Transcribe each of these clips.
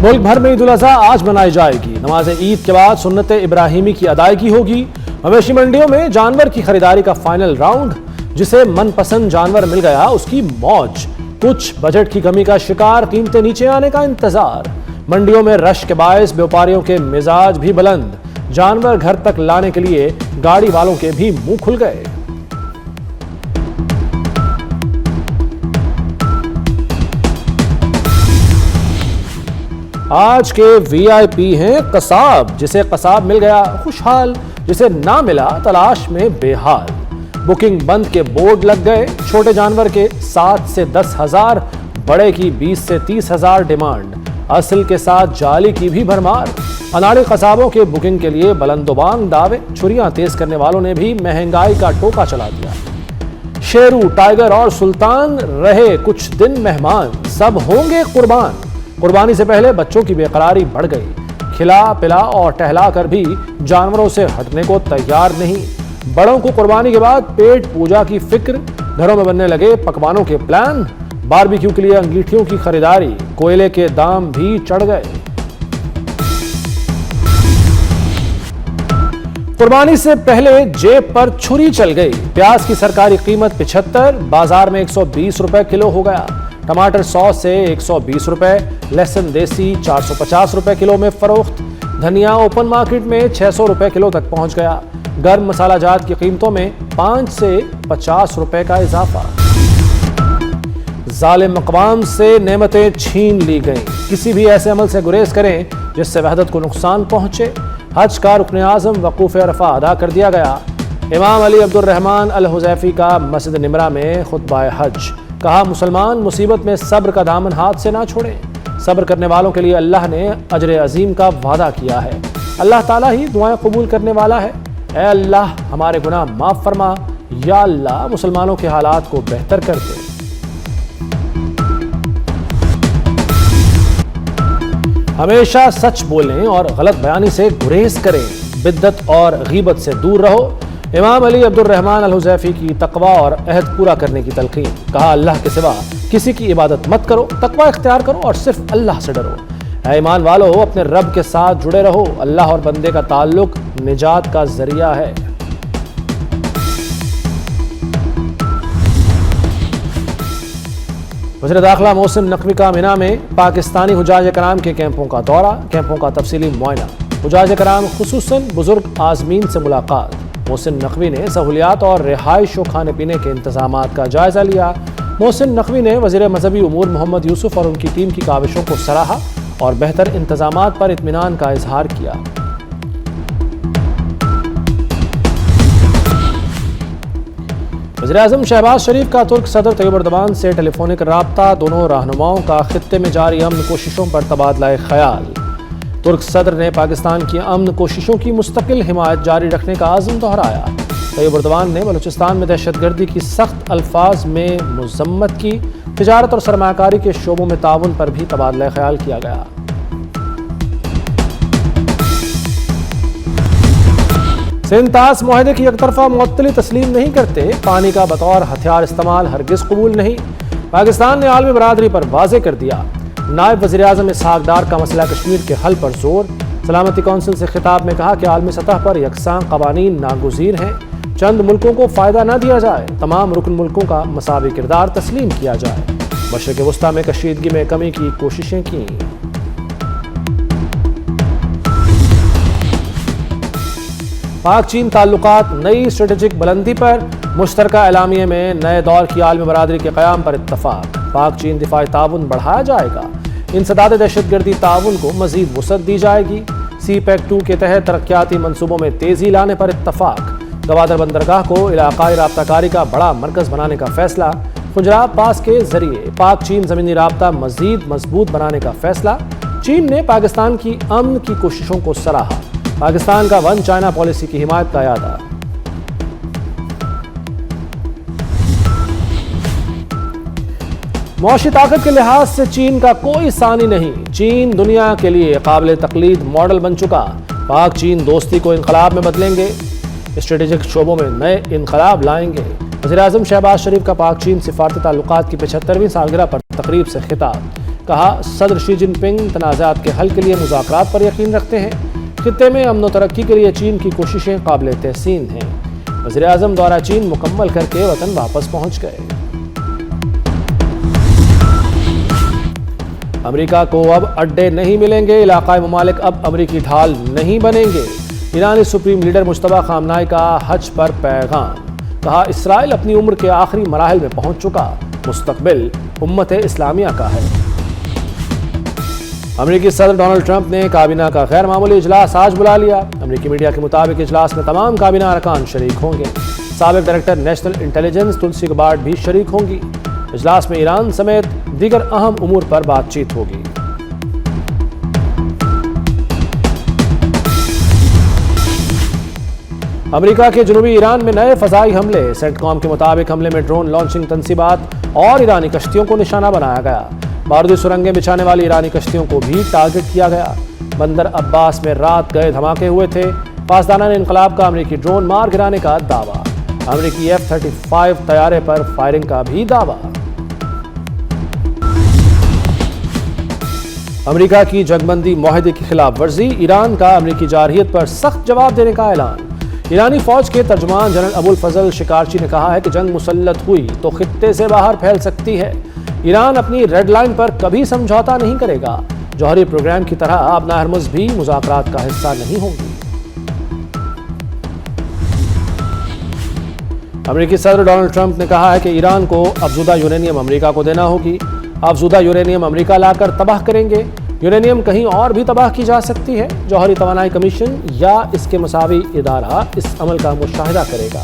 ملک بھر میں عید الاضحیٰ آج منائی جائے گی۔ نماز عید کے بعد سنت ابراہیمی کی ادائیگی ہوگی۔ مویشی منڈیوں میں جانور کی خریداری کا فائنل راؤنڈ، جسے من پسند جانور مل گیا اس کی موج۔ کچھ بجٹ کی کمی کا شکار، قیمتیں نیچے آنے کا انتظار۔ منڈیوں میں رش کے باعث بیوپاریوں کے مزاج بھی بلند۔ جانور گھر تک لانے کے لیے گاڑی والوں کے بھی منہ کھل گئے۔ آج کے وی آئی پی ہیں قصاب، جسے قصاب مل گیا خوشحال، جسے نہ ملا تلاش میں بے حال۔ بکنگ بند کے بورڈ لگ گئے، چھوٹے جانور کے 7 سے 10 ہزار، بڑے کی 20 سے 30 ہزار ڈیمانڈ، اصل کے ساتھ جعلی کی بھی بھرمار۔ اناڑی قصابوں کے بکنگ کے لیے بلند و بانگ دعوے، چھریاں تیز کرنے والوں نے بھی مہنگائی کا ٹوکا چلا دیا۔ شیرو، ٹائیگر اور سلطان رہے کچھ دن مہمان، سب ہوں گے قربان۔ قربانی سے پہلے بچوں کی بے قراری بڑھ گئی، کھلا پلا اور ٹہلا کر بھی جانوروں سے ہٹنے کو تیار نہیں۔ بڑوں کو قربانی کے بعد پیٹ پوجا کی فکر، گھروں میں بننے لگے پکوانوں کے پلان۔ باربیکیو کے لیے انگیٹھیوں کی خریداری، کوئلے کے دام بھی چڑھ گئے۔ قربانی سے پہلے جیب پر چھری چل گئی، پیاز کی سرکاری قیمت 75، بازار میں 120 روپے کلو ہو گیا۔ ٹماٹر 100 سے 120 روپے، لہسن دیسی 450 روپے کلو میں فروخت۔ دھنیا اوپن مارکیٹ میں 600 روپے کلو تک پہنچ گیا۔ گرم مسالہ جات کی قیمتوں میں 5 سے 50 روپے کا اضافہ۔ ظالم اقوام سے نعمتیں چھین لی گئیں، کسی بھی ایسے عمل سے گریز کریں جس سے وحدت کو نقصان پہنچے۔ حج کا رکن اعظم وقوف عرفہ ادا کر دیا گیا۔ امام علی عبد الرحمن الحذیفی کا مسجد نمرہ میں خطبہ حج، کہا مسلمان مصیبت میں صبر کا دامن ہاتھ سے نہ چھوڑیں۔ صبر کرنے والوں کے لیے اللہ نے اجر عظیم کا وعدہ کیا ہے۔ اللہ تعالیٰ ہی دعائیں قبول کرنے والا ہے۔ اے اللہ ہمارے گناہ معاف فرما، یا اللہ مسلمانوں کے حالات کو بہتر کر دے۔ ہمیشہ سچ بولیں اور غلط بیانی سے گریز کریں، بدعت اور غیبت سے دور رہو۔ امام علی عبد الرحمن الحذیفی کی تقوی اور عہد پورا کرنے کی تلقین، کہا اللہ کے سوا کسی کی عبادت مت کرو، تقوی اختیار کرو اور صرف اللہ سے ڈرو۔ اے ایمان والو اپنے رب کے ساتھ جڑے رہو، اللہ اور بندے کا تعلق نجات کا ذریعہ ہے۔ وزیر داخلہ محسن نقوی کا منی میں پاکستانی حجاج کرام کے کیمپوں کا دورہ، کیمپوں کا تفصیلی معائنہ، حجاج کرام خصوصاً بزرگ عازمین سے ملاقات۔ محسن نقوی نے سہولیات اور رہائش و کھانے پینے کے انتظامات کا جائزہ لیا۔ محسن نقوی نے وزیر مذہبی امور محمد یوسف اور ان کی ٹیم کی کاوشوں کو سراہا اور بہتر انتظامات پر اطمینان کا اظہار کیا۔ وزیراعظم شہباز شریف کا ترک صدر طیب اردوان سے ٹیلی فونک رابطہ، دونوں رہنماؤں کا خطے میں جاری امن کوششوں پر تبادلہ خیال۔ ترک صدر نے پاکستان کی امن کوششوں کی مستقل حمایت جاری رکھنے کا عزم دہرایا۔ طیب اردوان نے بلوچستان میں دہشت گردی کی سخت الفاظ میں مذمت کی۔ تجارت اور سرمایہ کاری کے شعبوں میں تعاون پر بھی تبادلہ خیال کیا گیا۔ سندھ طاس معاہدے کی یک طرفہ معطلی تسلیم نہیں کرتے، پانی کا بطور ہتھیار استعمال ہرگز قبول نہیں۔ پاکستان نے عالمی برادری پر واضح کر دیا۔ نائب وزیر اعظم اسحاق ڈار کا مسئلہ کشمیر کے حل پر زور۔ سلامتی کونسل سے خطاب میں کہا کہ عالمی سطح پر یکساں قوانین ناگزیر ہیں، چند ملکوں کو فائدہ نہ دیا جائے، تمام رکن ملکوں کا مساوی کردار تسلیم کیا جائے۔ مشرق وسطیٰ میں کشیدگی میں کمی کی کوششیں کیں۔ پاک چین تعلقات نئی اسٹریٹجک بلندی پر، مشترکہ اعلامیے میں نئے دور کی عالمی برادری کے قیام پر اتفاق۔ پاک چین دفاعی تعاون بڑھایا جائے گا، انسداد دہشت گردی تعاون کو مزید وسعت دی جائے گی۔ سی پیک 2 کے تحت ترقیاتی منصوبوں میں تیزی لانے پر اتفاق۔ گوادر بندرگاہ کو علاقائی رابطہ کاری کا بڑا مرکز بنانے کا فیصلہ۔ خنجراب پاس کے ذریعے پاک چین زمینی رابطہ مزید مضبوط بنانے کا فیصلہ۔ چین نے پاکستان کی امن کی کوششوں کو سراہا۔ پاکستان کا ون چائنا پالیسی کی حمایت کا اعادہ۔ معاشی طاقت کے لحاظ سے چین کا کوئی ثانی نہیں، چین دنیا کے لیے قابل تقلید ماڈل بن چکا۔ پاک چین دوستی کو انقلاب میں بدلیں گے، اسٹریٹجک شعبوں میں نئے انقلاب لائیں گے۔ وزیر اعظم شہباز شریف کا پاک چین سفارتی تعلقات کی 75ویں سالگرہ پر تقریب سے خطاب، کہا صدر شی جن پنگ تنازعات کے حل کے لیے مذاکرات پر یقین رکھتے ہیں۔ خطے میں امن و ترقی کے لیے چین کی کوششیں قابل تحسین ہیں۔ وزیر اعظم دورہ چین مکمل کر کے وطن واپس پہنچ گئے۔ امریکہ کو اب اڈے نہیں ملیں گے، علاقائی ممالک اب امریکی ڈھال نہیں بنیں گے۔ ایرانی سپریم لیڈر مجتبیٰ خامنہئی کا حج پر پیغام، کہا اسرائیل اپنی عمر کے آخری مراحل میں پہنچ چکا، مستقبل امت اسلامیہ کا ہے۔ امریکی صدر ڈونلڈ ٹرمپ نے کابینہ کا غیر معمولی اجلاس آج بلا لیا۔ امریکی میڈیا کے مطابق اجلاس میں تمام کابینہ ارکان شریک ہوں گے۔ سابق ڈائریکٹر نیشنل انٹیلیجنس تلسی گبارڈ بھی شریک ہوں گی۔ اجلاس میں ایران سمیت دیگر اہم امور پر بات چیت ہوگی۔ امریکہ کے جنوبی ایران میں نئے فضائی حملے، سینٹ کام کے مطابق حملے میں ڈرون لانچنگ تنصیبات اور ایرانی کشتیوں کو نشانہ بنایا گیا۔ بارودی سرنگیں بچھانے والی ایرانی کشتیوں کو بھی ٹارگٹ کیا گیا۔ بندر عباس میں رات گئے دھماکے ہوئے تھے۔ پاسداران انقلاب کا امریکی ڈرون مار گرانے کا دعویٰ۔ امریکی F-35 طیارے پر فائرنگ کا بھی دعویٰ۔ امریکہ کی جنگ بندی معاہدے کی خلاف ورزی، ایران کا امریکی جارحیت پر سخت جواب دینے کا اعلان۔ ایرانی فوج کے ترجمان جنرل ابو الفضل شکارچی نے کہا ہے کہ جنگ مسلط ہوئی تو خطے سے باہر پھیل سکتی ہے۔ ایران اپنی ریڈ لائن پر کبھی سمجھوتا نہیں کرے گا۔ جوہری پروگرام کی طرح اب ہرمز بھی مذاکرات کا حصہ نہیں ہوں گی۔ امریکی صدر ڈونلڈ ٹرمپ نے کہا ہے کہ ایران کو افزودہ یورینیم امریکہ کو دینا ہوگی۔ افزودہ یورینیم امریکہ لا کر تباہ کریں گے۔ یورینیم کہیں اور بھی تباہ کی جا سکتی ہے۔ جوہری توانائی کمیشن یا اس کے مساوی ادارہ اس عمل کا مشاہدہ کرے گا۔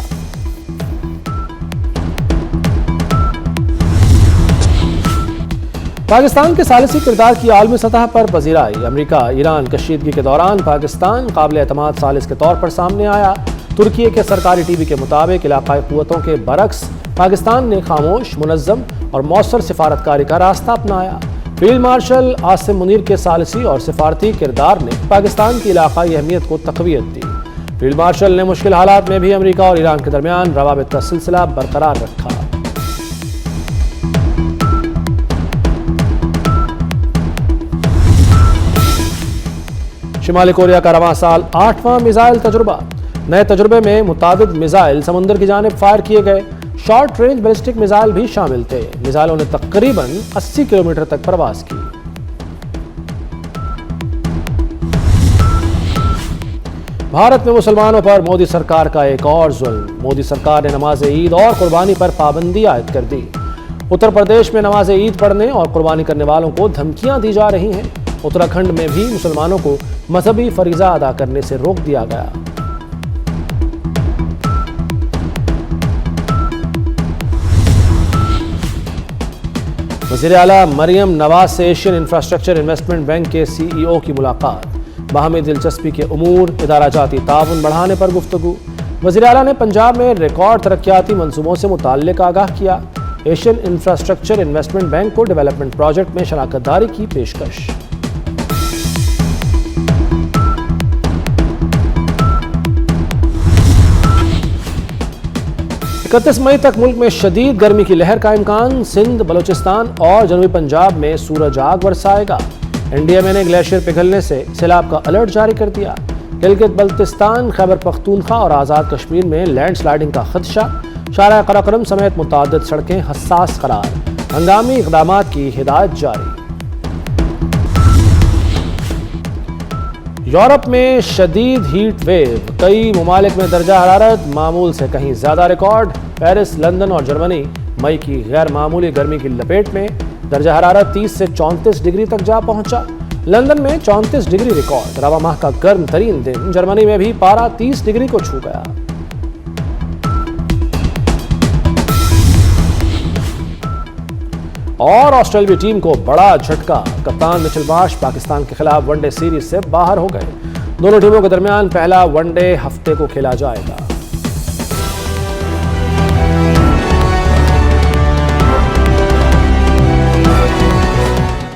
پاکستان کے ثالثی کردار کی عالمی سطح پر پذیرائی۔ امریکہ ایران کشیدگی کے دوران پاکستان قابل اعتماد ثالث کے طور پر سامنے آیا۔ ترکی کے سرکاری ٹی وی کے مطابق علاقائی قوتوں کے برعکس پاکستان نے خاموش، منظم اور مؤثر سفارتکاری کا راستہ اپنایا۔ فیلڈ مارشل عاصم منیر کے ثالثی اور سفارتی کردار نے پاکستان کی علاقائی اہمیت کو تقویت دی۔ فیلڈ مارشل نے مشکل حالات میں بھی امریکہ اور ایران کے درمیان روابط کا سلسلہ برقرار رکھا۔ شمالی کوریا کا رواں سال 8واں میزائل تجربہ۔ نئے تجربے میں متعدد میزائل سمندر کی جانب فائر کیے گئے۔ شارٹ رینج بیلسٹک میزائل بھی شامل تھے۔ میزائلوں نے تقریباً 80 کلومیٹر تک پرواز کی۔ بھارت میں مسلمانوں پر مودی سرکار کا ایک اور ظلم۔ مودی سرکار نے نماز عید اور قربانی پر پابندی عائد کر دی۔ اتر پردیش میں نماز عید پڑھنے اور قربانی کرنے والوں کو دھمکیاں دی جا رہی ہیں۔ اتراکھنڈ میں بھی مسلمانوں کو مذہبی فریضہ ادا کرنے سے روک دیا گیا۔ وزیر اعلیٰ مریم نواز سے ایشین انفراسٹرکچر انویسٹمنٹ بینک کے CEO کی ملاقات۔ باہمی دلچسپی کے امور، ادارہ جاتی تعاون بڑھانے پر گفتگو۔ وزیر اعلیٰ نے پنجاب میں ریکارڈ ترقیاتی منصوبوں سے متعلق آگاہ کیا۔ ایشین انفراسٹرکچر انویسٹمنٹ بینک کو ڈیولپمنٹ پروجیکٹ میں شراکت داری کی پیشکش۔ 31 مئی تک ملک میں شدید گرمی کی لہر کا امکان۔ سندھ، بلوچستان اور جنوبی پنجاب میں سورج آگ برسائے گا۔ NDMA نے گلیشیئر پگھلنے سے سیلاب کا الرٹ جاری کر دیا۔ گلگت بلتستان، خیبر پختونخوا اور آزاد کشمیر میں لینڈ سلائیڈنگ کا خدشہ۔ شارع قراقرم سمیت متعدد سڑکیں حساس قرار۔ ہنگامی اقدامات کی ہدایت جاری۔ یورپ میں شدید ہیٹ ویو، کئی ممالک میں درجہ حرارت معمول سے کہیں زیادہ ریکارڈ۔ پیرس، لندن اور جرمنی مئی کی غیر معمولی گرمی کی لپیٹ میں۔ درجہ حرارت 30 سے 34 ڈگری تک جا پہنچا۔ لندن میں 34 ڈگری ریکارڈ۔ رواں ماہ کا گرم ترین دن۔ جرمنی میں بھی پارہ 30 ڈگری کو چھو گیا۔ اور آسٹریلوی ٹیم کو بڑا جھٹکا، کپتان مچل مارش پاکستان کے خلاف ون ڈے سیریز سے باہر ہو گئے۔ دونوں ٹیموں کے درمیان پہلا ون ڈے ہفتے کو کھیلا جائے گا۔